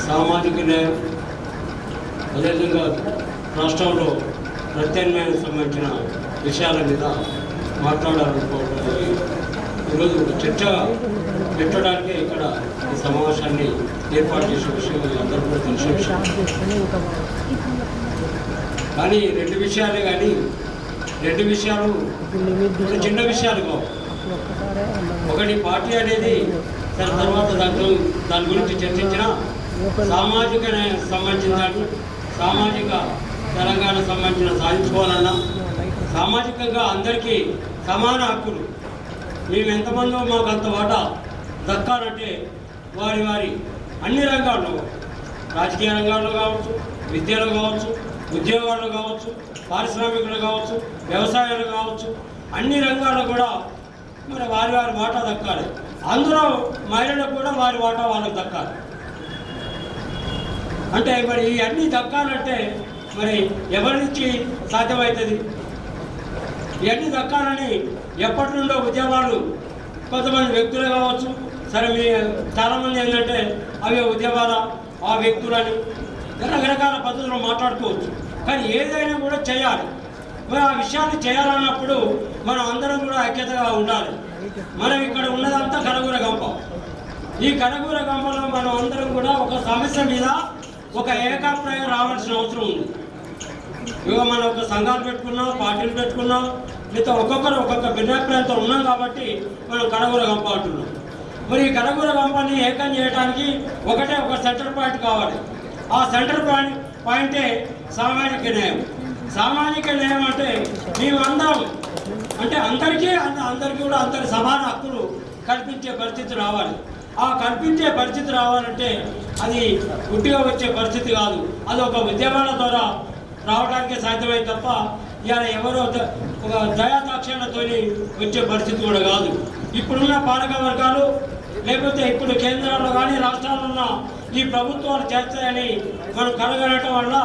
సామాజిక న్యాయం అదేవిధంగా రాష్ట్రంలో ప్రత్యామ్నాయానికి సంబంధించిన విషయాల మీద మాట్లాడాలనుకోవడం ఈరోజు చర్చ పెట్టడానికి ఇక్కడ ఈ సమావేశాన్ని ఏర్పాటు చేసే విషయం అందరూ కూడా తెలిసిన విషయం. కానీ రెండు విషయాలు చిన్న విషయాలు కావు. ఒకటి పార్టీ అనేది తర్వాత దాని గురించి చర్చించిన సామాజిక సంబంధించిన సామాజిక తెలంగాణ సంబంధించిన సాధించుకోవాలన్నా సామాజికంగా అందరికీ సమాన హక్కులు మేము ఎంతమందో మాకు అంత వాటా దక్కాలంటే వారి అన్ని రంగాల్లో రాజకీయ రంగాల్లో కావచ్చు, విద్యలో కావచ్చు, ఉద్యోగాల్లో కావచ్చు, పారిశ్రామికలు కావచ్చు, వ్యవసాయాలు కావచ్చు, అన్ని రంగాల్లో కూడా మరి వారి వాటా దక్కాలి. అందులో మహిళలకు కూడా వారి వాటా వాళ్ళకి దక్కాలి. అంటే మరి ఇవన్నీ దక్కాలంటే మరి ఎవరి నుంచి సాధ్యమవుతుంది? ఇవన్నీ దక్కాలని ఎప్పటి నుండో ఉద్యమాలు కొంతమంది వ్యక్తులు కావచ్చు, సరే మీ చాలామంది ఏంటంటే అవి ఉద్యమాల ఆ వ్యక్తులని రకరకాల పద్ధతులు మాట్లాడుకోవచ్చు. కానీ ఏదైనా కూడా చేయాలి. మరి ఆ విషయాన్ని చేయాలన్నప్పుడు మనం అందరం కూడా ఐక్యతగా ఉండాలి. మనం ఇక్కడ ఉన్నదంతా కనగూర గంప. ఈ కనగూర గంపలో మనం అందరం కూడా ఒక సమస్య మీద ఒక ఏకాభిప్రాయం రావాల్సిన అవసరం ఉంది. ఇక మనం ఒక సంఘాలు పెట్టుకున్నాం, పార్టీలు పెట్టుకున్నాం, లేదా ఒక్కొక్కరు ఒక్కొక్క భిన్నాభిప్రాయంతో ఉన్నాం కాబట్టి మనం కనగూర గంప అంటున్నాం. మరి ఈ కనగూర గంపని ఏకం చేయడానికి ఒక సెంటర్ పాయింట్ కావాలి. ఆ సెంటర్ పాయింటే సామాజిక న్యాయం. సామాజిక న్యాయం అంటే మేమందరం అంటే అందరికీ కూడా అందరి సమాన హక్కులు కల్పించే పరిస్థితి రావాలి. ఆ కల్పించే పరిస్థితి రావాలంటే అది గుడ్డిగా వచ్చే పరిస్థితి కాదు. అది ఒక ఉద్యమాల ద్వారా రావడానికే సాధ్యమైంది తప్ప ఇవాళ ఎవరో ఒక దయాదాక్షిణ్యంతో వచ్చే పరిస్థితి కూడా కాదు. ఇప్పుడున్న పాలక వర్గాలు లేకపోతే ఇప్పుడు కేంద్రాల్లో కానీ రాష్ట్రాల్లో ఉన్న ఈ ప్రభుత్వాలు చేస్తాయని మనం కలగనటం వల్ల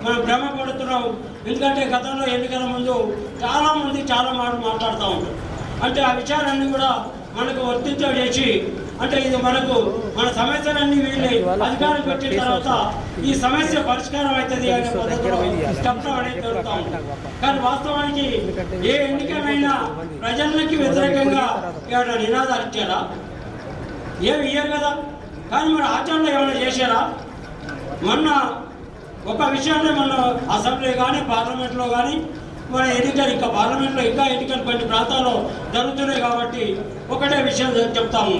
మనం భ్రమపడుతున్నాం. ఎందుకంటే గతంలో ఎన్నికల ముందు చాలామంది చాలా మాట్లాడుతూ ఉంటారు. అంటే ఆ విషయాలన్నీ కూడా మనకు వర్తించేసి అంటే ఇది మన సమస్యలన్నీ వీళ్ళు అధికారం పెట్టిన తర్వాత ఈ సమస్య పరిష్కారం అవుతుంది అనే పద్ధతిలో చెప్పడం అనేది జరుగుతూ ఉంటుంది. కానీ వాస్తవానికి ఏ ఎన్నికైనా ప్రజలకి వ్యతిరేకంగా ఏమైనా నినాదాలు ఇచ్చారా? ఏమి ఇయ్యారు కదా. కానీ మరి ఆచరణలో ఏమైనా చేశారా? మొన్న ఒక విషయాన్ని మన అసెంబ్లీ కానీ పార్లమెంట్లో కానీ మన ఎన్నికలు ఇంకా పార్లమెంట్లో ఇంకా ఎన్నికలు కొన్ని ప్రాంతాల్లో జరుగుతున్నాయి కాబట్టి ఒకటే విషయం చెప్తాము.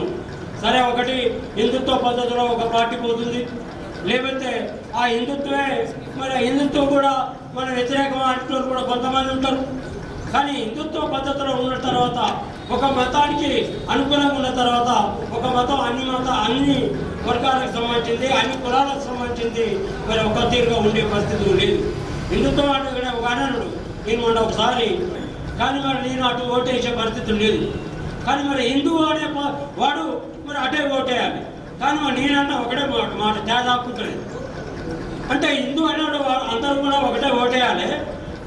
సరే, ఒకటి హిందుత్వ పద్ధతిలో ఒక పార్టీ పోతుంది, లేకపోతే ఆ హిందుత్వం కూడా మన వ్యతిరేకం అంటున్నారు కూడా కొంతమంది ఉంటారు. కానీ హిందుత్వ పద్ధతిలో ఉన్న తర్వాత ఒక మతానికి అనుకూలంగా ఉన్న తర్వాత ఒక మతం అన్ని వర్గాలకు సంబంధించింది, అన్ని కులాలకు సంబంధించింది మరి ఒక తీరుగా ఉండే పరిస్థితి లేదు. హిందుత్వం అంటే కూడా ఒక అననుడు నేను మొన్న ఒకసారి కానీ మరి నేను అటు ఓటేసే పరిస్థితి లేదు. కానీ మరి హిందువు అనే వాడు మరి అటే ఓటేయాలి. కానీ మరి నేనంటే ఒకటే మాట తేదాక్కుంటుంది. అంటే హిందూ అనేవాడు అందరూ కూడా ఒకటే ఓటేయాలి.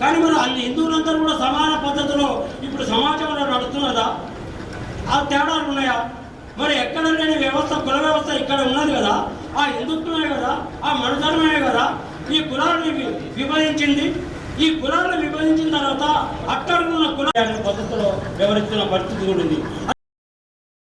కానీ మరి అన్ని హిందువులందరూ కూడా సమాన పద్ధతిలో ఇప్పుడు సమాజంలో నడుస్తున్నదా? ఆ తేడాలు ఉన్నాయా? మరి ఎక్కడ లేని వ్యవస్థ, కుల వ్యవస్థ ఇక్కడ ఉన్నది కదా. ఆ హిందుత్వమే కదా, ఆ మనధర్మమే కదా ఈ కులాన్ని విభజించింది. ఈ కులాలను విభజించిన తర్వాత అట్టడుగున్న కుల పద్ధతిలో వ్యవహరిస్తున్న పరిస్థితి కూడా ఉంది.